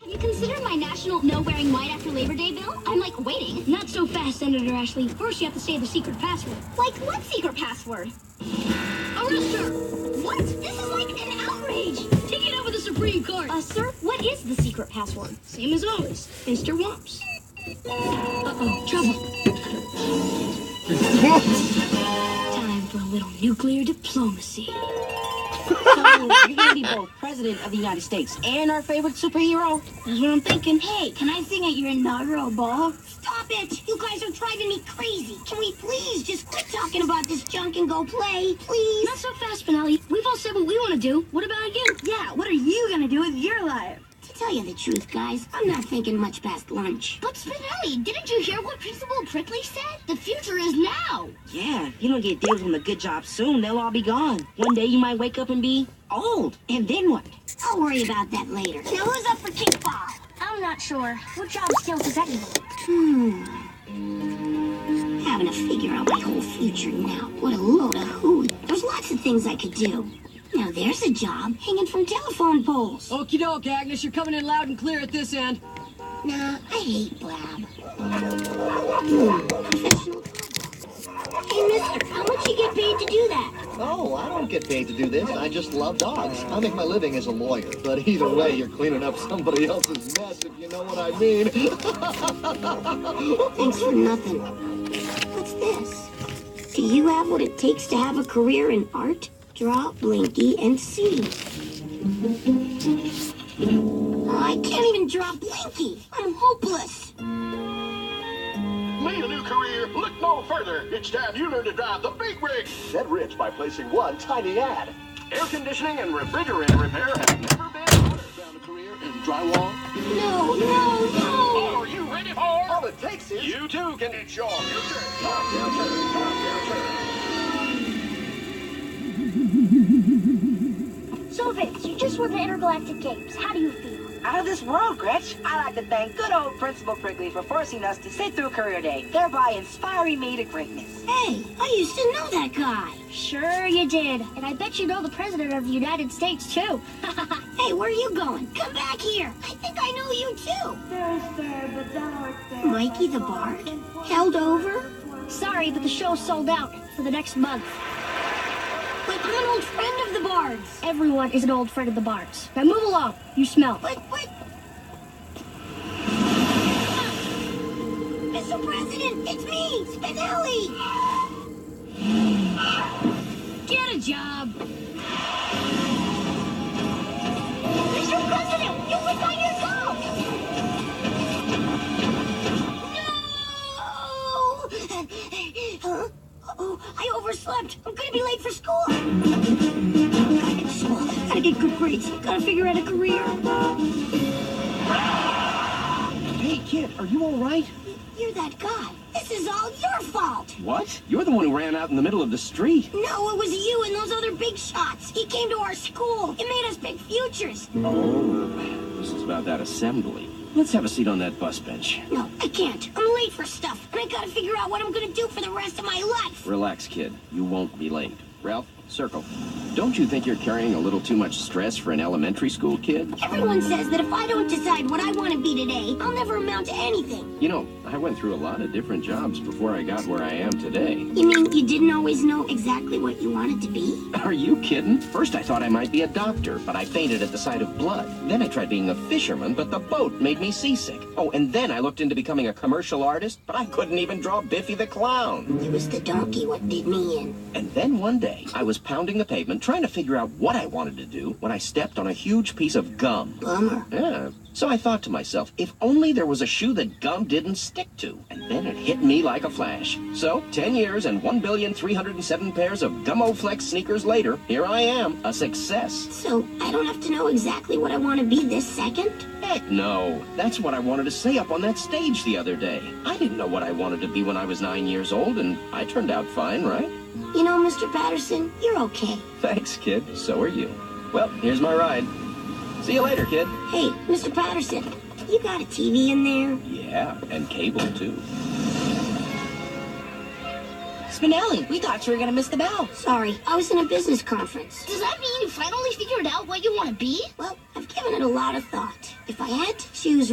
Have you considered my national no wearing white after Labor Day bill? I'm like waiting. Not so fast, Senator Ashley. First you have to say the secret password. Like what secret password? Arrest her! What? This is like an outrage. Take it up with the Supreme Court. Sir, what is the secret password? Same as always. Mr. Wumps. Uh-oh, trouble. Time for a little nuclear diplomacy. So, you're gonna be both President of the United States and our favorite superhero? That's what I'm thinking. Hey, can I sing at your inaugural ball? Stop it! You guys are driving me crazy. Can we please just quit talking about this junk and go play, please? Not so fast, Spinelli. We've all said what we want to do. What about you? Yeah, what are you gonna do with your life? To tell you the truth, guys, I'm not thinking much past lunch. But Spinelli, didn't you hear what Principal Prickly said? The future is now. Yeah, if you don't get deals on the good job soon, they'll all be gone. One day you might wake up and be old. And then what? I'll worry about that later. Now who's up for kickball? I'm not sure. What job skills does that involve? Having to figure out my whole future now. What a load of hooey. There's lots of things I could do. Now there's a job hanging from telephone poles. Okie doke, Agnes. You're coming in loud and clear at this end. Nah, I hate blab. Professional. Hey, mister, how much you get paid to do that? Oh, I don't get paid to do this. I just love dogs. I make my living as a lawyer. But either way, you're cleaning up somebody else's mess, if you know what I mean. Thanks for nothing. What's this? Do you have what it takes to have a career in art? Draw, Blinky, and see. I can't even draw Blinky. I'm hopeless. Need a new career? Look no further. It's time you learn to drive the big rig. Get rich by placing one tiny ad. Air conditioning and refrigerator repair have never been harder. Found a career in drywall? No, no, no! Are you ready for? All it takes is you too can. It's your future. Your future. Your future. So, Vince, you just won the Intergalactic Games. How do you feel? Out of this world, Gretch. I'd like to thank good old Principal Prickly for forcing us to sit through Career Day, thereby inspiring me to greatness. Hey, I used to know that guy. Sure you did. And I bet you know the President of the United States, too. Hey, where are you going? Come back here. I think I know you, too. Mikey the Bard? Held over? Sorry, but the show's sold out for the next month. But I'm an old friend of the Bards. Everyone is an old friend of the Bards. Now move along. You smell. But... Mr. President, it's me, Spinelli. Get a job. Mr. President, you forgot your phone. No! Huh? Oh, I overslept. I'm gonna be late for school. Gotta get to school. Gotta get good grades. Gotta figure out a career. Hey, kid, are you all right? You're that guy. This is all your fault. What? You're the one who ran out in the middle of the street. No, it was you and those other big shots. He came to our school. It made us big futures. Oh, this is about that assembly. Let's have a seat on that bus bench. No, I can't. I'm late for stuff, and I gotta figure out what I'm gonna do for the rest of my life. Relax, kid. You won't be late. Ralph, circle. Don't you think you're carrying a little too much stress for an elementary school kid? Everyone says that if I don't decide what I want to be today, I'll never amount to anything. You know, I went through a lot of different jobs before I got where I am today. You mean you didn't always know exactly what you wanted to be? Are you kidding? First I thought I might be a doctor, but I fainted at the sight of blood. Then I tried being a fisherman, but the boat made me seasick. Oh, and then I looked into becoming a commercial artist, but I couldn't even draw Biffy the Clown. It was the donkey what did me in. And then one day, I was pounding the pavement trying to figure out what I wanted to do when I stepped on a huge piece of gum. Bummer. Yeah. So I thought to myself, if only there was a shoe that gum didn't stick to. And then it hit me like a flash. So, 10 years and 1,307 pairs of Gummo-Flex sneakers later, here I am, a success. So, I don't have to know exactly what I want to be this second? Heck no. That's what I wanted to say up on that stage the other day. I didn't know what I wanted to be when I was 9 years old, and I turned out fine, right? You know, Mr. Patterson, you're okay. Thanks, kid. So are you. Well, here's my ride. See you later, kid. Hey, Mr. Patterson, you got a TV in there? Yeah, and cable, too. Spinelli. We thought you were gonna miss the bell. Sorry, I was in a business conference. Does that mean you finally figured out what you want to be? Well, I've given it a lot of thought. If I had to choose